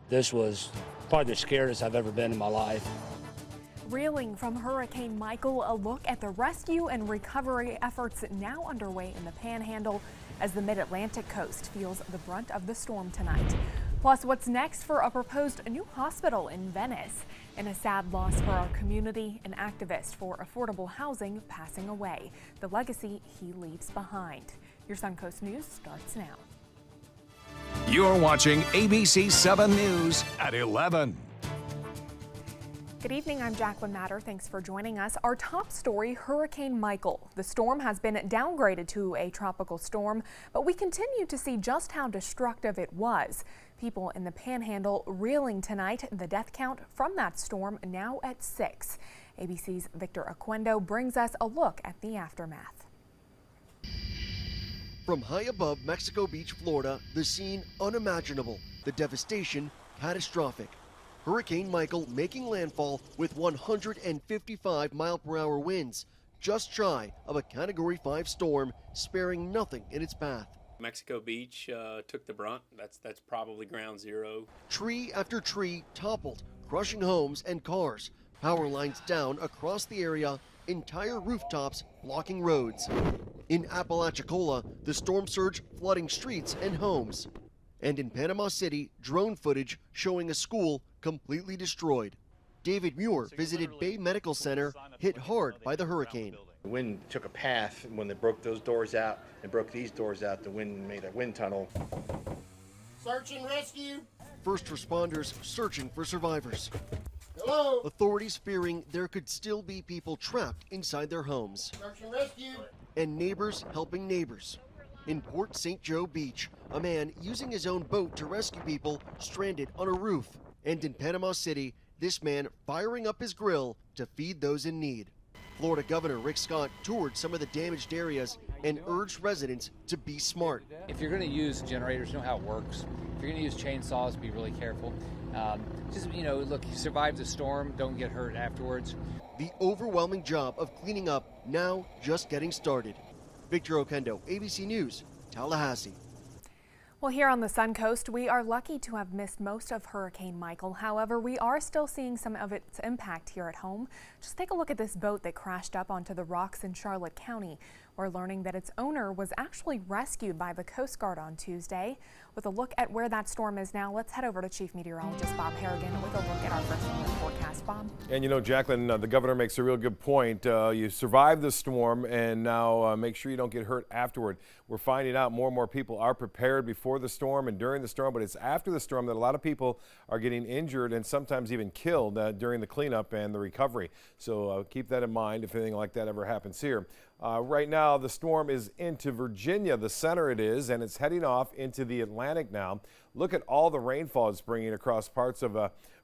This was probably the scariest I've ever been in my life. Reeling from Hurricane Michael, a look at the rescue and recovery efforts now underway in the Panhandle as the mid-Atlantic coast feels the brunt of the storm tonight. Plus, what's next for a proposed new hospital in Venice? And a sad loss for our community, an activist for affordable housing passing away. The legacy he leaves behind. Your Suncoast News starts now. You're watching ABC7 News at 11. Good evening, I'm Jacqueline Matter. Thanks for joining us. Our top story, Hurricane Michael. The storm has been downgraded to a tropical storm, but we continue to see just how destructive it was. People in the Panhandle reeling tonight. The death count from that storm now at 6. ABC's Victor Aquendo brings us a look at the aftermath. From high above Mexico Beach, Florida, the scene unimaginable, the devastation catastrophic. Hurricane Michael making landfall with 155-mile-per-hour winds, just shy of a Category 5 storm, sparing nothing in its path. Mexico Beach took the brunt. That's probably ground zero. Tree after tree toppled, crushing homes and cars. Power lines down across the area, entire rooftops blocking roads. In Apalachicola, the storm surge flooding streets and homes. And in Panama City, drone footage showing a school completely destroyed. David Muir visited Bay Medical Center, hit hard by the hurricane. The wind took a path, and when they broke those doors out and broke these doors out, the wind made a wind tunnel. Search and rescue. First responders searching for survivors. Hello. Authorities fearing there could still be people trapped inside their homes. Search and rescue. And neighbors helping neighbors. In Port St. Joe Beach, a man using his own boat to rescue people stranded on a roof. And in Panama City, this man firing up his grill to feed those in need. Florida Governor Rick Scott toured some of the damaged areas and urged residents to be smart. If you're going to use generators, know how it works. If you're going to use chainsaws, be really careful. Look, you survive the storm, don't get hurt afterwards. The overwhelming job of cleaning up now just getting started. Victor Aquendo, ABC News, Tallahassee. Well, here on the Suncoast, we are lucky to have missed most of Hurricane Michael. However, we are still seeing some of its impact here at home. Just take a look at this boat that crashed up onto the rocks in Charlotte County. We're learning that its owner was actually rescued by the Coast Guard on Tuesday. With a look at where that storm is now, let's head over to Chief Meteorologist Bob Harrigan with a look at our first weather forecast. Bob? And you know, Jacqueline, the governor makes a real good point. You survived the storm, and now make sure you don't get hurt afterward. We're finding out more and more people are prepared before the storm and during the storm, but it's after the storm that a lot of people are getting injured and sometimes even killed during the cleanup and the recovery. So keep that in mind if anything like that ever happens here. Right now, the storm is into Virginia, the center it is, and it's heading off into the Atlantic now. Look at all the rainfall it's bringing across parts of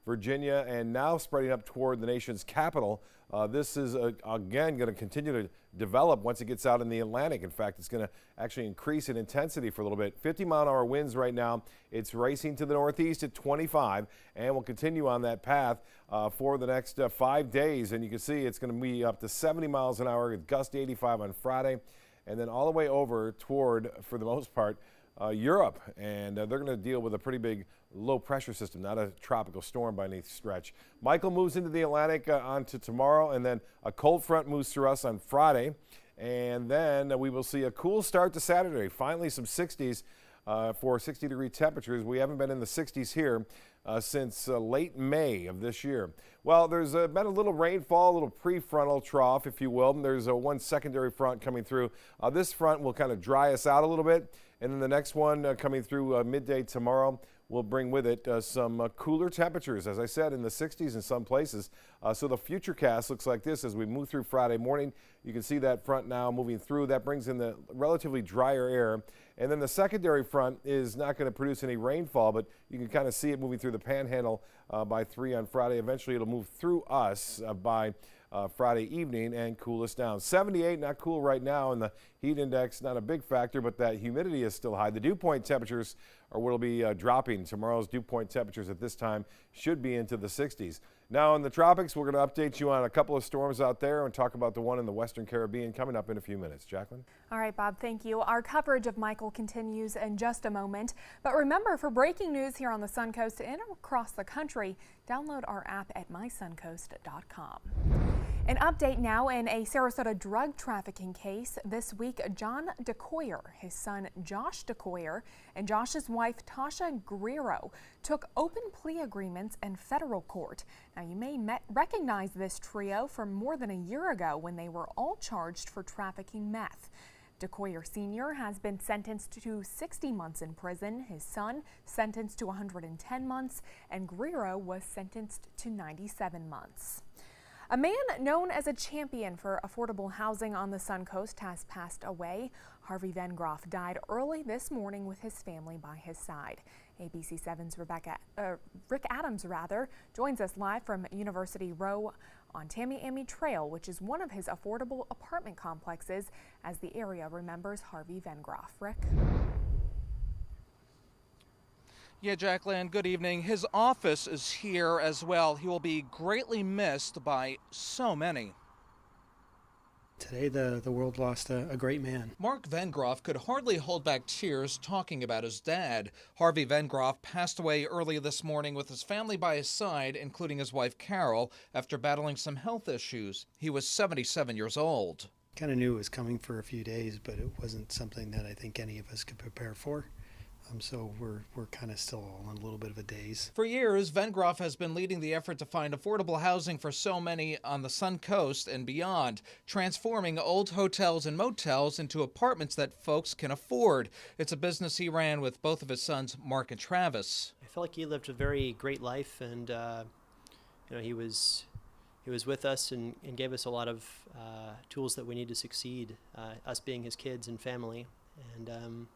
Virginia and now spreading up toward the nation's capital. This is, again, going to continue to develop once it gets out in the Atlantic. In fact, it's going to actually increase in intensity for a little bit. 50-mile-an-hour winds right now. It's racing to the northeast at 25 and will continue on that path for the next 5 days. And you can see it's going to be up to 70 miles an hour, gust 85 on Friday, and then all the way over toward, for the most part, Europe. And they're going to deal with a pretty big low pressure system, not a tropical storm by any stretch. Michael moves into the Atlantic onto tomorrow, and then a cold front moves through us on Friday. And then we will see a cool start to Saturday. Finally, some 60s for 60-degree temperatures. We haven't been in the 60s here since late May of this year. Well, there's been a little rainfall, a little prefrontal trough, if you will. There's one secondary front coming through. This front will kind of dry us out a little bit, and then the next one coming through midday tomorrow will bring with it some cooler temperatures, as I said, in the 60s in some places. So the futurecast looks like this as we move through Friday morning. You can see that front now moving through. That brings in the relatively drier air. And then the secondary front is not going to produce any rainfall, but you can kind of see it moving through the Panhandle by 3 on Friday. Eventually it'll move through us by Friday evening and cool us down. 78, not cool right now, and the heat index not a big factor, but that humidity is still high. The dew point temperatures are what will be dropping. Tomorrow's dew point temperatures at this time should be into the 60s. Now in the tropics, we're going to update you on a couple of storms out there and talk about the one in the Western Caribbean coming up in a few minutes. Jacqueline? All right, Bob, thank you. Our coverage of Michael continues in just a moment. But remember, for breaking news here on the Suncoast and across the country, download our app at mysuncoast.com. An update now in a Sarasota drug trafficking case. This week, John DeCoyer, his son Josh DeCoyer, and Josh's wife Tasha Guerrero took open plea agreements in federal court. Now, you may recognize this trio from more than a year ago when they were all charged for trafficking meth. DeCoyer Sr. has been sentenced to 60 months in prison, his son sentenced to 110 months, and Guerrero was sentenced to 97 months. A man known as a champion for affordable housing on the Suncoast has passed away. Harvey Vengroff died early this morning with his family by his side. ABC7's Rick Adams joins us live from University Row on Tamiami Trail, which is one of his affordable apartment complexes, as the area remembers Harvey Vengroff. Rick? Yeah, Jacqueline, good evening. His office is here as well. He will be greatly missed by so many. Today, the world lost a great man. Mark Vengroff could hardly hold back tears talking about his dad. Harvey Vengroff passed away early this morning with his family by his side, including his wife Carol, after battling some health issues. He was 77 years old. Kind of knew it was coming for a few days, but it wasn't something that I think any of us could prepare for. So we're kind of still on a little bit of a daze. For years, Vengroff has been leading the effort to find affordable housing for so many on the Suncoast and beyond, transforming old hotels and motels into apartments that folks can afford. It's a business he ran with both of his sons, Mark and Travis. I felt like he lived a very great life, and he was with us and gave us a lot of tools that we need to succeed, us being his kids and family. And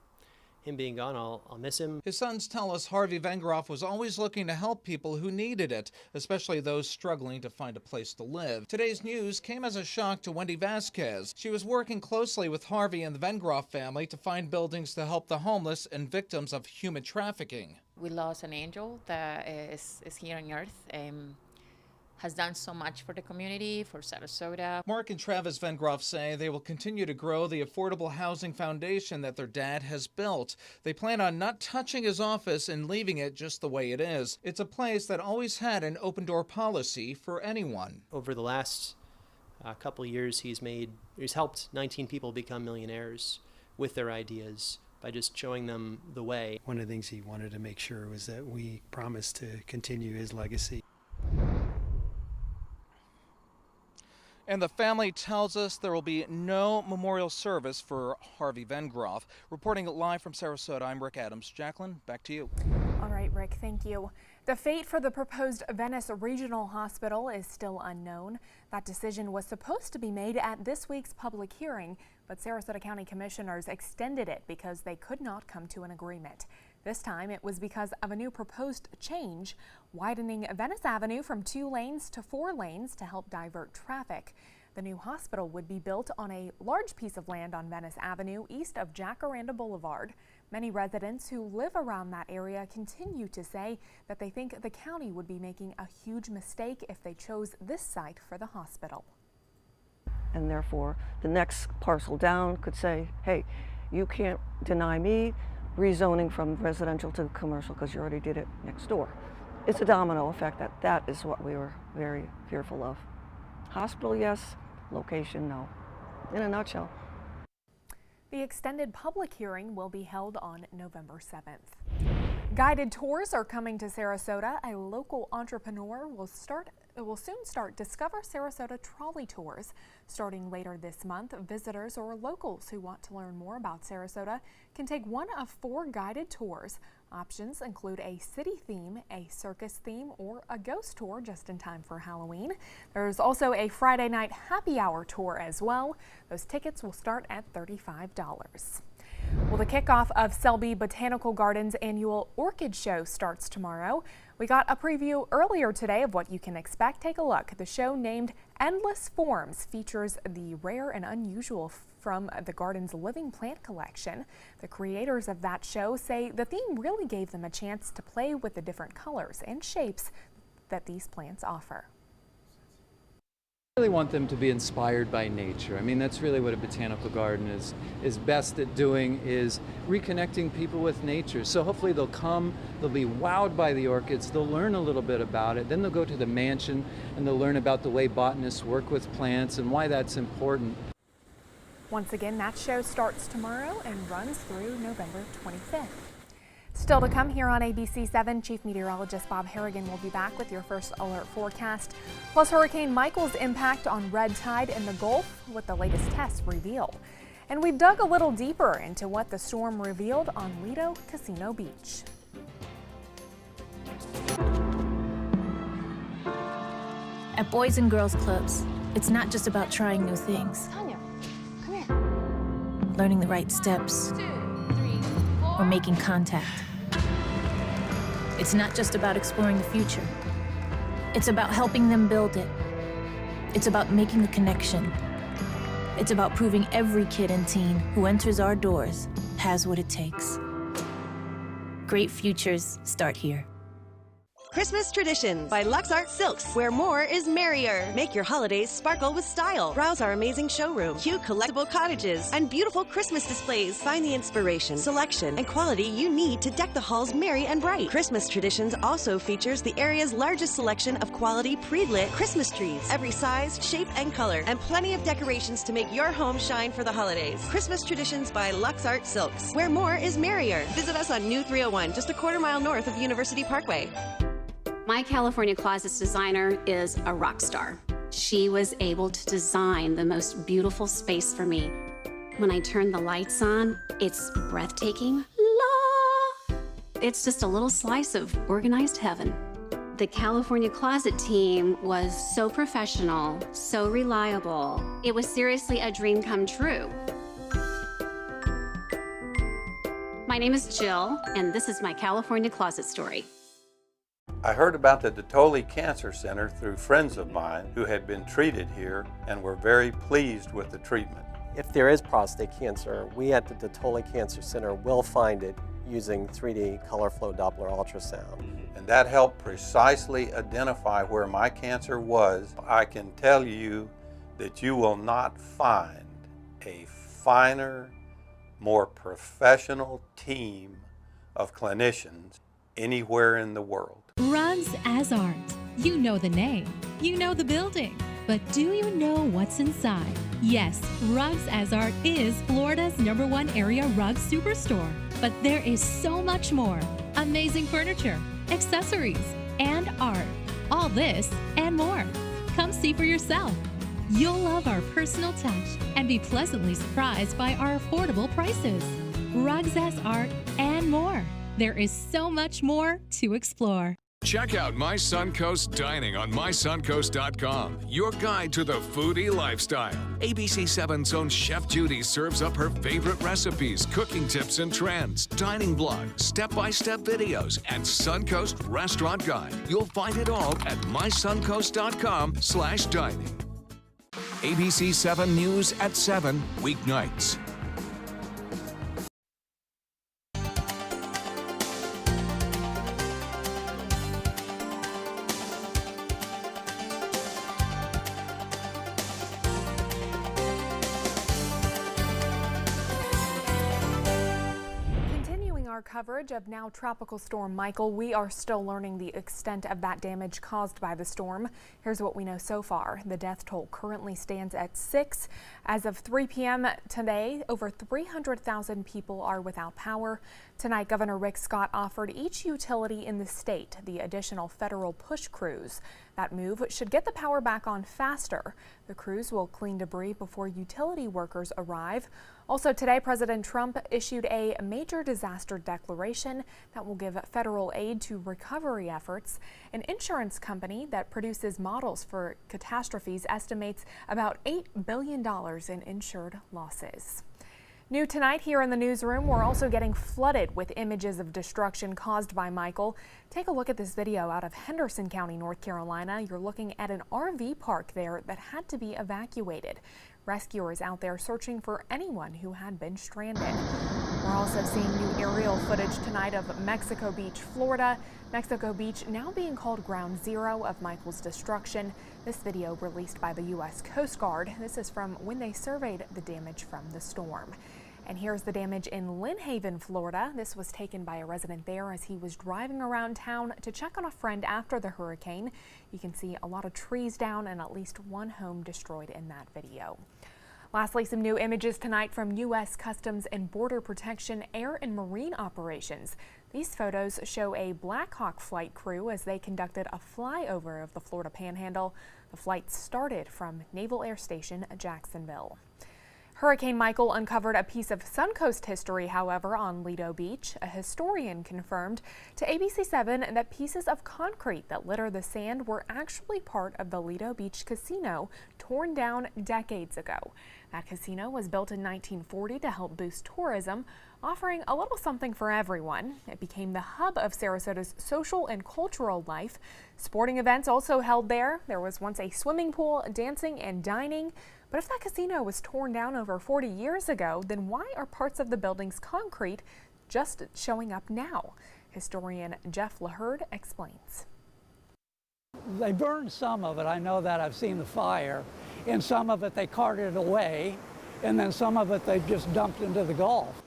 him being gone, I'll miss him. His sons tell us Harvey Vengroff was always looking to help people who needed it, especially those struggling to find a place to live. Today's news came as a shock to Wendy Vasquez. She was working closely with Harvey and the Vengroff family to find buildings to help the homeless and victims of human trafficking. We lost an angel that is here on earth and has done so much for the community, for Sarasota. Mark and Travis Vengroff say they will continue to grow the affordable housing foundation that their dad has built. They plan on not touching his office and leaving it just the way it is. It's a place that always had an open door policy for anyone. Over the last couple of years, he's helped 19 people become millionaires with their ideas by just showing them the way. One of the things he wanted to make sure was that we promised to continue his legacy. And the family tells us there will be no memorial service for Harvey Vengroff. Reporting live from Sarasota, I'm Rick Adams. Jacqueline, back to you. All right, Rick, thank you. The fate for the proposed Venice Regional Hospital is still unknown. That decision was supposed to be made at this week's public hearing, but Sarasota County Commissioners extended it because they could not come to an agreement. This time it was because of a new proposed change, widening Venice Avenue from 2 lanes to 4 lanes to help divert traffic. The new hospital would be built on a large piece of land on Venice Avenue east of Jacaranda Boulevard. Many residents who live around that area continue to say that they think the county would be making a huge mistake if they chose this site for the hospital. And therefore, the next parcel down could say, hey, you can't deny me rezoning from residential to commercial because you already did it next door. It's a domino effect. That is what we were very fearful of. Hospital, yes. Location, no. In a nutshell. The extended public hearing will be held on November 7th. Guided tours are coming to Sarasota. A local entrepreneur will soon start Discover Sarasota trolley tours. Starting later this month, visitors or locals who want to learn more about Sarasota can take one of 4 guided tours. Options include a city theme, a circus theme, or a ghost tour just in time for Halloween. There's also a Friday night happy hour tour as well. Those tickets will start at $35. Well, the kickoff of Selby Botanical Gardens' annual Orchid Show starts tomorrow. We got a preview earlier today of what you can expect. Take a look. The show, named Endless Forms, features the rare and unusual from the garden's living plant collection. The creators of that show say the theme really gave them a chance to play with the different colors and shapes that these plants offer. I really want them to be inspired by nature. I mean, that's really what a botanical garden is best at doing, is reconnecting people with nature. So hopefully they'll come, they'll be wowed by the orchids, they'll learn a little bit about it, then they'll go to the mansion and they'll learn about the way botanists work with plants and why that's important. Once again, that show starts tomorrow and runs through November 25th. Still to come here on ABC7, Chief Meteorologist Bob Harrigan will be back with your first alert forecast, plus Hurricane Michael's impact on red tide in the Gulf, what the latest tests reveal. And we've dug a little deeper into what the storm revealed on Lido Casino Beach. At Boys and Girls Clubs, it's not just about trying new things. Tanya, come here. Learning the right steps. 2, 3, 4. Or making contact. It's not just about exploring the future. It's about helping them build it. It's about making a connection. It's about proving every kid and teen who enters our doors has what it takes. Great futures start here. Christmas Traditions by Lux Art Silks, where more is merrier. Make your holidays sparkle with style. Browse our amazing showroom, cute collectible cottages, and beautiful Christmas displays. Find the inspiration, selection, and quality you need to deck the halls merry and bright. Christmas Traditions also features the area's largest selection of quality pre-lit Christmas trees, every size, shape, and color, and plenty of decorations to make your home shine for the holidays. Christmas Traditions by Lux Art Silks, where more is merrier. Visit us on New 301, just a quarter-mile north of University Parkway. My California Closets designer is a rock star. She was able to design the most beautiful space for me. When I turn the lights on, it's breathtaking. La! It's just a little slice of organized heaven. The California Closet team was so professional, so reliable. It was seriously a dream come true. My name is Jill, and this is my California Closet story. I heard about the Dotoli Cancer Center through friends of mine who had been treated here and were very pleased with the treatment. If there is prostate cancer, we at the Dotoli Cancer Center will find it using 3D color flow Doppler ultrasound. And that helped precisely identify where my cancer was. I can tell you that you will not find a finer, more professional team of clinicians anywhere in the world. Rugs as Art. You know the name, you know the building, but do you know what's inside? Yes, Rugs as Art is Florida's #1 area rug superstore. But there is so much more. Amazing furniture, accessories, and art. All this and more. Come see for yourself. You'll love our personal touch and be pleasantly surprised by our affordable prices. Rugs as Art and more. There is so much more to explore. Check out My Suncoast Dining on mysuncoast.com, your guide to the foodie lifestyle. ABC7's own Chef Judy serves up her favorite recipes, cooking tips and trends, dining blogs, step-by-step videos, and Suncoast Restaurant Guide. You'll find it all at mysuncoast.com/dining. ABC7 News at 7, weeknights. Our coverage of now Tropical Storm Michael, we are still learning the extent of that damage caused by the storm. Here's what we know so far. The death toll currently stands at 6. As of 3 p.m. today, over 300,000 people are without power. Tonight, Governor Rick Scott offered each utility in the state the additional federal push crews. That move should get the power back on faster. The crews will clean debris before utility workers arrive. Also today, President Trump issued a major disaster declaration that will give federal aid to recovery efforts. An insurance company that produces models for catastrophes estimates about $8 billion in insured losses. New tonight here in the newsroom, we're also getting flooded with images of destruction caused by Michael. Take a look at this video out of Henderson County, North Carolina. You're looking at an RV park there that had to be evacuated. Rescuers out there searching for anyone who had been stranded. We're also seeing new aerial footage tonight of Mexico Beach, Florida. Mexico Beach now being called ground zero of Michael's destruction. This video released by the U.S. Coast Guard. This is from when they surveyed the damage from the storm. And here's the damage in Lynn Haven, Florida. This was taken by a resident there as he was driving around town to check on a friend after the hurricane. You can see a lot of trees down and at least one home destroyed in that video. Lastly, some new images tonight from U.S. Customs and Border Protection air and marine operations. These photos show a Black Hawk flight crew as they conducted a flyover of the Florida Panhandle. The flight started from Naval Air Station Jacksonville. Hurricane Michael uncovered a piece of Suncoast history, however, on Lido Beach. A historian confirmed to ABC7 that pieces of concrete that litter the sand were actually part of the Lido Beach casino, torn down decades ago. That casino was built in 1940 to help boost tourism, offering a little something for everyone. It became the hub of Sarasota's social and cultural life. Sporting events also held there. There was once a swimming pool, dancing, and dining. But if that casino was torn down over 40 years ago, then why are parts of the building's concrete just showing up now? Historian Jeff LaHerd explains. They burned some of it. I know that. I've seen the fire. And some of it they carted away, and then some of it they just dumped into the Gulf.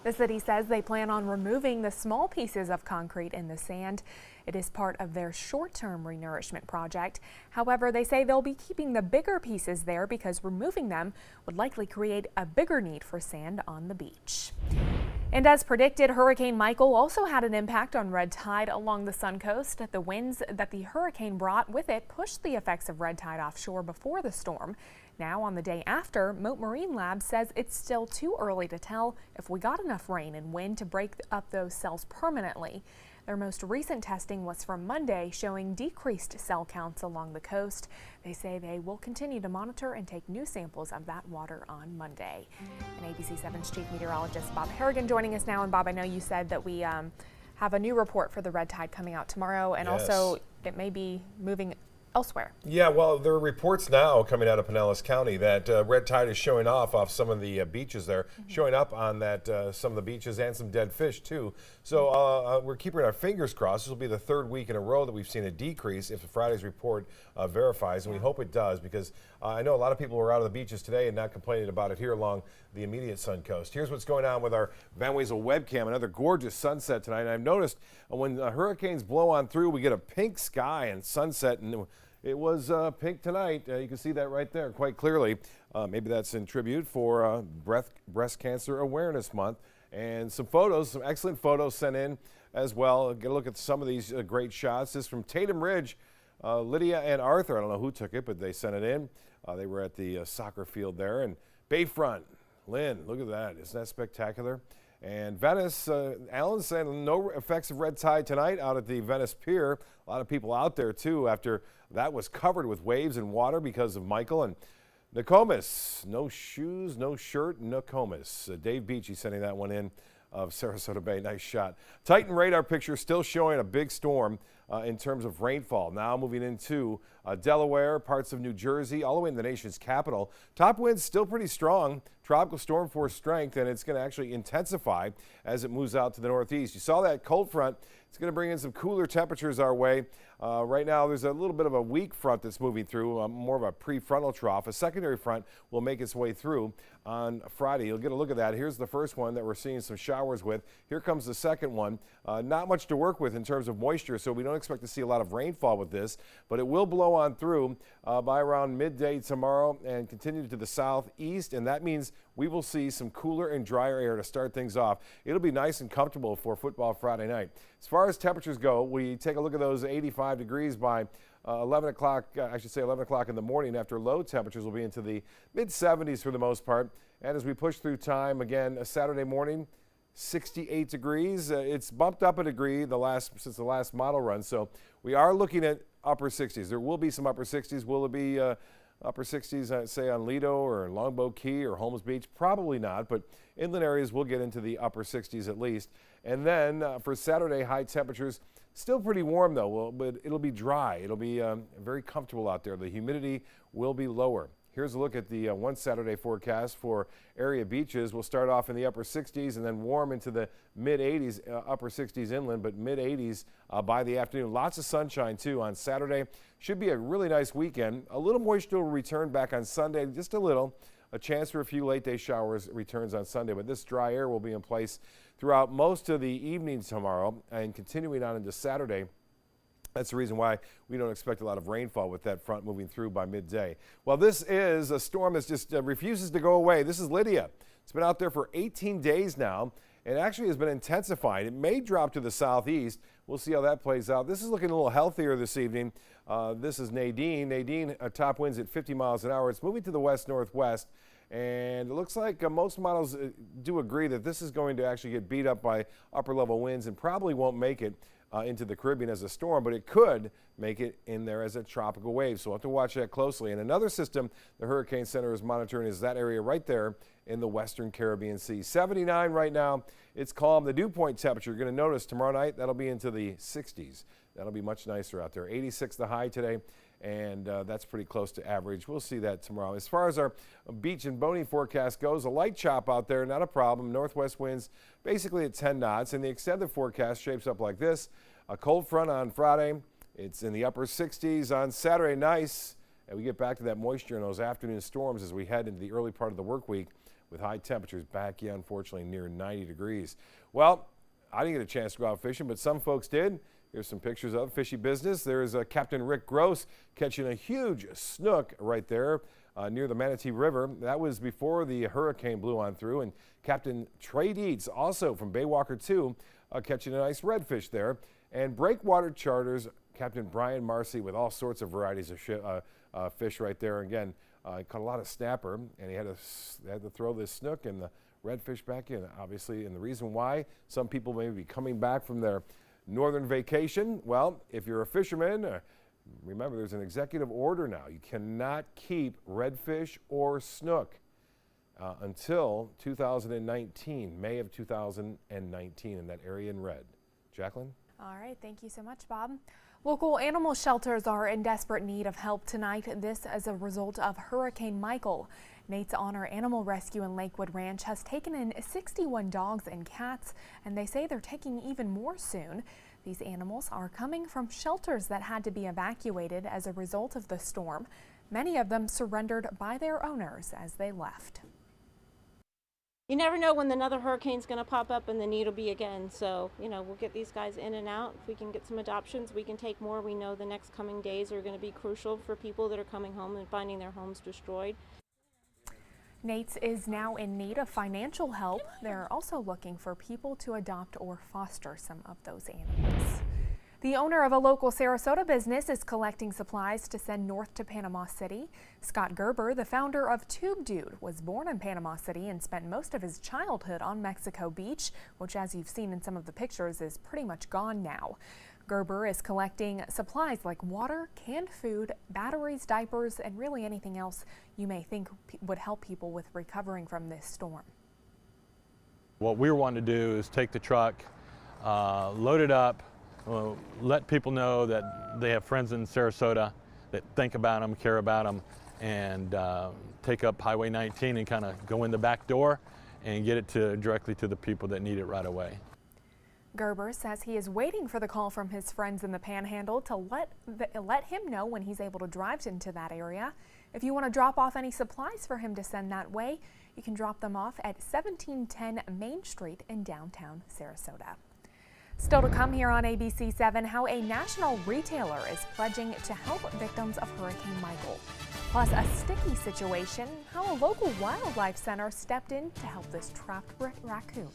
The city says they plan on removing the small pieces of concrete in the sand. It is part of their short-term renourishment project. However, they say they'll be keeping the bigger pieces there because removing them would likely create a bigger need for sand on the beach. And as predicted, Hurricane Michael also had an impact on red tide along the Suncoast. The winds that the hurricane brought with it pushed the effects of red tide offshore before the storm. Now, on the day after, Mote Marine Lab says it's still too early to tell if we got enough rain and wind to break up those cells permanently. Their most recent testing was from Monday, showing decreased cell counts along the coast. They say they will continue to monitor and take new samples of that water on Monday. And ABC7's chief meteorologist Bob Harrigan joining us now. And Bob, I know you said that we have a new report for the red tide coming out tomorrow, and also it may be moving elsewhere. Yeah, well, there are reports now coming out of Pinellas County that red tide is showing off some of the beaches there, showing up on that some of the beaches and some dead fish too. So we're keeping our fingers crossed. This will be the third week in a row that we've seen a decrease if Friday's report verifies, and we hope it does, because I know a lot of people were out of the beaches today and not complaining about it here along the immediate Suncoast. Here's what's going on with our Van Wezel webcam. Another gorgeous sunset tonight. And I've noticed when hurricanes blow on through, we get a pink sky and sunset, and it was pink tonight. You can see that right there quite clearly. Maybe that's in tribute for Breast Cancer Awareness Month. And some photos, some excellent photos sent in as well. Get a look at some of these great shots. This is from Tatum Ridge. Lydia and Arthur, I don't know who took it, but they sent it in. They were at the soccer field there. And Bayfront, Lynn, look at that. Isn't that spectacular? And Venice, Alan saying no effects of red tide tonight out at the Venice Pier. A lot of people out there too after that was covered with waves and water because of Michael. And Nokomis, no shoes, no shirt, Nokomis. Dave Beachy sending that one in of Sarasota Bay. Nice shot. Titan radar picture still showing a big storm in terms of rainfall. Now moving into Delaware, parts of New Jersey, all the way in the nation's capital. Top winds still pretty strong. Tropical storm force strength, and it's going to actually intensify as it moves out to the northeast. You saw that cold front. It's going to bring in some cooler temperatures our way. Right now, there's a little bit of a weak front that's moving through, more of a prefrontal trough. A secondary front will make its way through on Friday. You'll get a look at that. Here's the first one that we're seeing some showers with. Here comes the second one. Not much to work with in terms of moisture, so we don't expect to see a lot of rainfall with this, but it will blow on through by around midday tomorrow and continue to the southeast, and that means we will see some cooler and drier air to start things off. It'll be nice and comfortable for football Friday night. As far as temperatures go, we take a look at those 85 degrees by 11 o'clock, I should say 11 o'clock in the morning, after low temperatures will be into the mid-70s for the most part. And as we push through time, again, a Saturday morning, 68 degrees. It's bumped up a degree since the last model run, so we are looking at upper 60s. There will be some upper 60s. Will it be Upper 60s, I'd say on Lido or Longboat Key or Holmes Beach, probably not, but inland areas will get into the upper 60s at least. And then for Saturday, high temperatures, still pretty warm though, but it'll be dry. It'll be very comfortable out there. The humidity will be lower. Here's a look at the one Saturday forecast for area beaches. We'll start off in the upper 60s and then warm into the mid 80s, upper 60s inland, but mid 80s by the afternoon. Lots of sunshine too on Saturday. Should be a really nice weekend. A little moisture will return back on Sunday, just a little. A chance for a few late day showers returns on Sunday, but this dry air will be in place throughout most of the evening tomorrow and continuing on into Saturday. That's the reason why we don't expect a lot of rainfall with that front moving through by midday. Well, this is a storm that just refuses to go away. This is Lydia. It's been out there for 18 days now and actually has been intensifying. It may drop to the southeast. We'll see how that plays out. This is looking a little healthier this evening. This is Nadine. Nadine, top winds at 50 miles an hour. It's moving to the west-northwest. And it looks like most models do agree that this is going to actually get beat up by upper-level winds and probably won't make it into the Caribbean as a storm, but it could make it in there as a tropical wave. So we'll have to watch that closely. And another system the Hurricane Center is monitoring is that area right there in the western Caribbean Sea. 79 right now. It's calm. The dew point temperature, you're going to notice tomorrow night, that'll be into the 60s. That'll be much nicer out there. 86 the high today, and that's pretty close to average. We'll see that tomorrow. As far as our beach and boating forecast goes, a light chop out there, not a problem. Northwest winds basically at 10 knots, and the extended forecast shapes up like this. A cold front on Friday. It's in the upper 60s on Saturday. Nice. And we get back to that moisture in those afternoon storms as we head into the early part of the work week with high temperatures back, unfortunately, near 90 degrees. Well, I didn't get a chance to go out fishing, but some folks did. Here's some pictures of fishy business. There's Captain Rick Gross catching a huge snook right there near the Manatee River. That was before the hurricane blew on through. And Captain Trey Dietz, also from Baywalker 2, catching a nice redfish there. And Breakwater Charters, Captain Brian Marcy with all sorts of varieties of fish right there. Again, he caught a lot of snapper, and he had to throw this snook and the redfish back in, obviously. And the reason why some people may be coming back from their northern vacation, well, if you're a fisherman, remember there's an executive order now. You cannot keep redfish or snook until 2019, May of 2019 in that area in red. Jacqueline? All right, thank you so much, Bob. Local animal shelters are in desperate need of help tonight. This as a result of Hurricane Michael. Nate's Honor Animal Rescue in Lakewood Ranch has taken in 61 dogs and cats, and they say they're taking even more soon. These animals are coming from shelters that had to be evacuated as a result of the storm. Many of them surrendered by their owners as they left. You never know when another hurricane's going to pop up and the need will be again. So, we'll get these guys in and out. If we can get some adoptions, we can take more. We know the next coming days are going to be crucial for people that are coming home and finding their homes destroyed. Nate's is now in need of financial help. They're also looking for people to adopt or foster some of those animals. The owner of a local Sarasota business is collecting supplies to send north to Panama City. Scott Gerber, the founder of Tube Dude, was born in Panama City and spent most of his childhood on Mexico Beach, which, as you've seen in some of the pictures, is pretty much gone now. Gerber is collecting supplies like water, canned food, batteries, diapers, and really anything else you may think would help people with recovering from this storm. What we want to do is take the truck, load it up, let people know that they have friends in Sarasota that think about them, care about them, and take up Highway 19 and kind of go in the back door and get it directly to the people that need it right away. Gerber says he is waiting for the call from his friends in the Panhandle to let him know when he's able to drive into that area. If you want to drop off any supplies for him to send that way, you can drop them off at 1710 Main Street in downtown Sarasota. Still to come here on ABC7, how a national retailer is pledging to help victims of Hurricane Michael. Plus, a sticky situation, how a local wildlife center stepped in to help this trapped raccoon.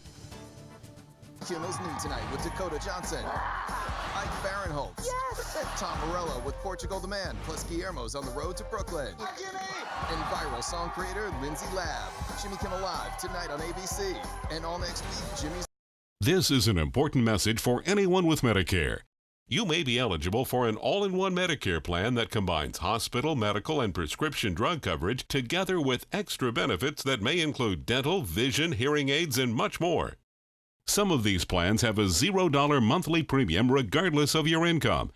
Kimmel's New Tonight with Dakota Johnson, Ike Barinholtz, yes! Tom Morello with Portugal the Man, plus Guillermo's on the road to Brooklyn, and viral song creator Lindsay Lab. Jimmy Kimmel Live tonight on ABC, and all next week, Jimmy's. This is an important message for anyone with Medicare. You may be eligible for an all-in-one Medicare plan that combines hospital, medical, and prescription drug coverage together with extra benefits that may include dental, vision, hearing aids, and much more. Some of these plans have a $0 monthly premium regardless of your income.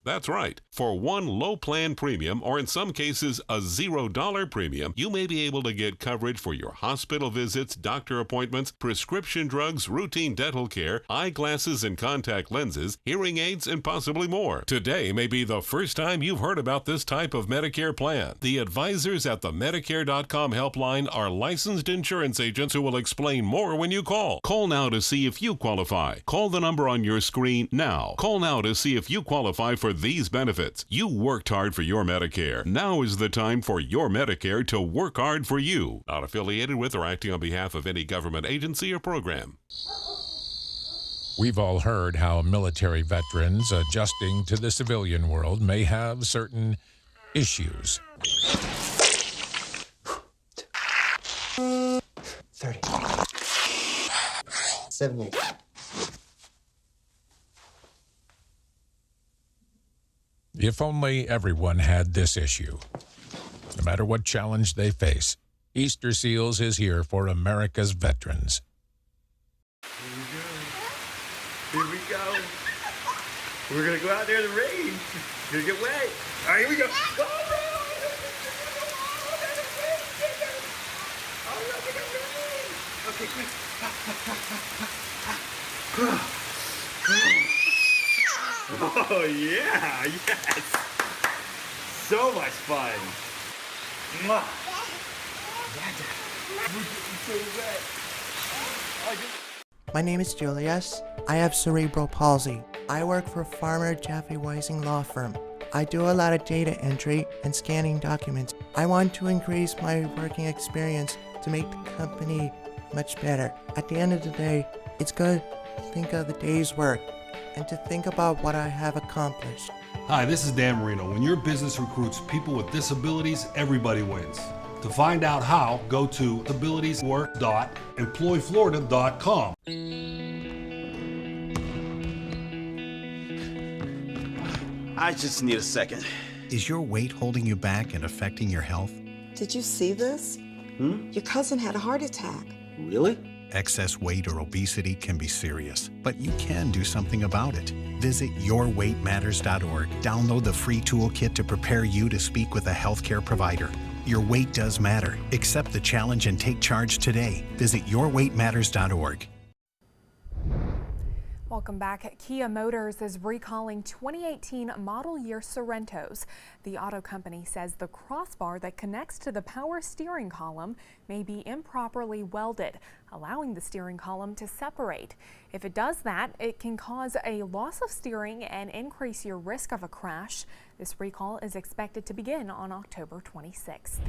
That's right. For one low plan premium, or in some cases a $0 premium, you may be able to get coverage for your hospital visits, doctor appointments, prescription drugs, routine dental care, eyeglasses and contact lenses, hearing aids, and possibly more. Today may be the first time you've heard about this type of Medicare plan. The advisors at the Medicare.com helpline are licensed insurance agents who will explain more when you call. Call now to see if you qualify. Call the number on your screen now. Call now to see if you qualify for these benefits. You worked hard for your Medicare. Now is the time for your Medicare to work hard for you. Not affiliated with or acting on behalf of any government agency or program. We've all heard how military veterans adjusting to the civilian world may have certain issues. 30. 70. If only everyone had this issue. No matter what challenge they face, Easter Seals is here for America's veterans. Here we go. We're going to go out there in the rain. You're going to get wet. All right, here we go. Okay, quick. Oh, yeah, yes. So much fun. Mwah. My name is Julius. I have cerebral palsy. I work for Farmer Jeffrey Weising Law Firm. I do a lot of data entry and scanning documents. I want to increase my working experience to make the company much better. At the end of the day, it's good to think of the day's work and to think about what I have accomplished. Hi, this is Dan Marino. When your business recruits people with disabilities, everybody wins. To find out how, go to abilitieswork.employflorida.com. I just need a second. Is your weight holding you back and affecting your health? Did you see this? Your cousin had a heart attack. Really? Excess weight or obesity can be serious, but you can do something about it. Visit yourweightmatters.org. Download the free toolkit to prepare you to speak with a healthcare provider. Your weight does matter. Accept the challenge and take charge today. Visit yourweightmatters.org. Welcome back. Kia Motors is recalling 2018 model year Sorrentos. The auto company says the crossbar that connects to the power steering column may be improperly welded, allowing the steering column to separate. If it does that, it can cause a loss of steering and increase your risk of a crash. This recall is expected to begin on October 26th.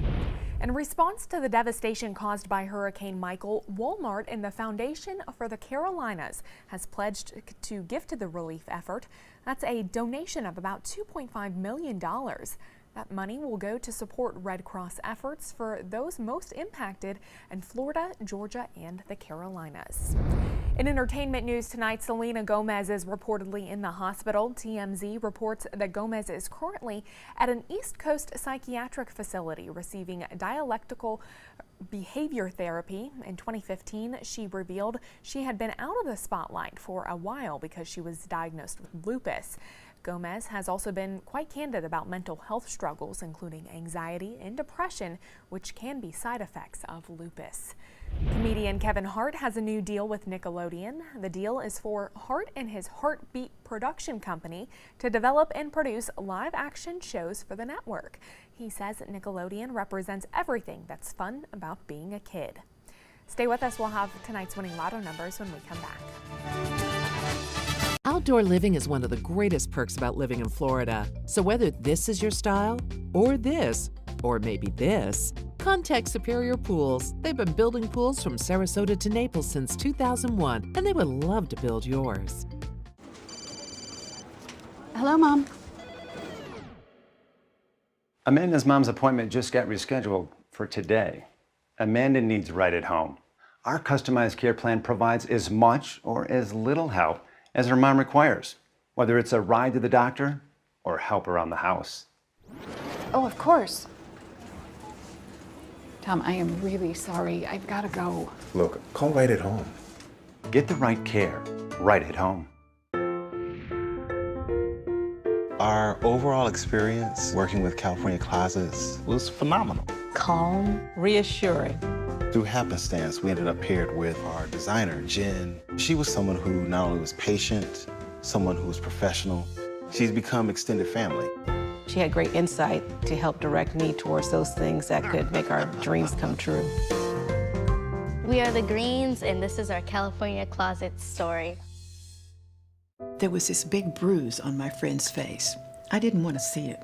In response to the devastation caused by Hurricane Michael, Walmart and the Foundation for the Carolinas has pledged to gift to the relief effort. That's a donation of about $2.5 million. That money will go to support Red Cross efforts for those most impacted in Florida, Georgia, and the Carolinas. In entertainment news tonight, Selena Gomez is reportedly in the hospital. TMZ reports that Gomez is currently at an East Coast psychiatric facility receiving dialectical behavior therapy. In 2015, she revealed she had been out of the spotlight for a while because she was diagnosed with lupus. Gomez has also been quite candid about mental health struggles, including anxiety and depression, which can be side effects of lupus. Comedian Kevin Hart has a new deal with Nickelodeon. The deal is for Hart and his Heartbeat production company to develop and produce live-action shows for the network. He says Nickelodeon represents everything that's fun about being a kid. Stay with us. We'll have tonight's winning lotto numbers when we come back. Outdoor living is one of the greatest perks about living in Florida. So whether this is your style, or this, or maybe this, contact Superior Pools. They've been building pools from Sarasota to Naples since 2001, and they would love to build yours. Hello, Mom. Amanda's mom's appointment just got rescheduled for today. Amanda needs right at home. Our customized care plan provides as much or as little help as her mom requires. whether it's a ride to the doctor or help around the house. Oh, of course. Tom, I am really sorry. I've got to go. Look, call right at home. Get the right care right at home. Our overall experience working with California Closets was phenomenal. Calm, reassuring. Through happenstance, we ended up paired with our designer, Jen. She was someone who not only was patient, someone who was professional. She's become extended family. She had great insight to help direct me towards those things that could make our dreams come true. We are the Greens, and this is our California Closet story. There was this big bruise on my friend's face. I didn't want to see it.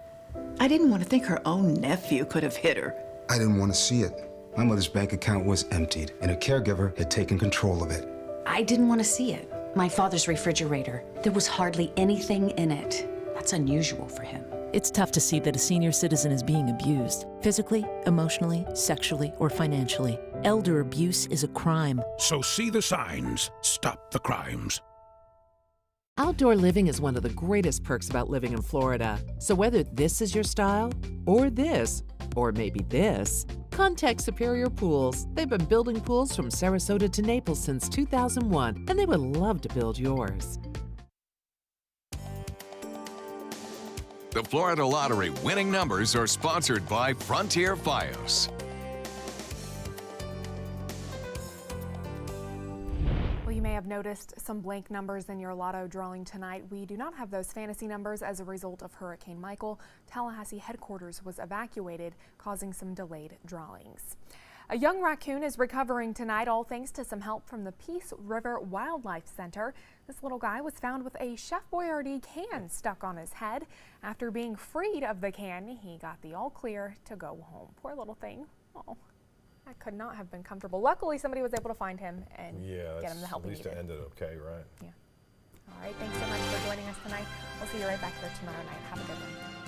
I didn't want to think her own nephew could have hit her. I didn't want to see it. My mother's bank account was emptied, and a caregiver had taken control of it. I didn't want to see it. My father's refrigerator, there was hardly anything in it. That's unusual for him. It's tough to see that a senior citizen is being abused, physically, emotionally, sexually, or financially. Elder abuse is a crime. So see the signs, stop the crimes. Outdoor living is one of the greatest perks about living in Florida. So whether this is your style, or this, or maybe this, contact Superior Pools. They've been building pools from Sarasota to Naples since 2001, and they would love to build yours. The Florida Lottery winning numbers are sponsored by Frontier Fios. Well, you may have noticed some blank numbers in your lotto drawing tonight. We do not have those fantasy numbers as a result of Hurricane Michael. Tallahassee headquarters was evacuated, causing some delayed drawings. A young raccoon is recovering tonight, all thanks to some help from the Peace River Wildlife Center. This little guy was found with a Chef Boyardee can stuck on his head. After being freed of the can, he got the all clear to go home. Poor little thing. Oh, that could not have been comfortable. Luckily, somebody was able to find him and get him the help he needed. At least it ended okay, right? Yeah. All right, thanks so much for joining us tonight. We'll see you right back here tomorrow night. Have a good one.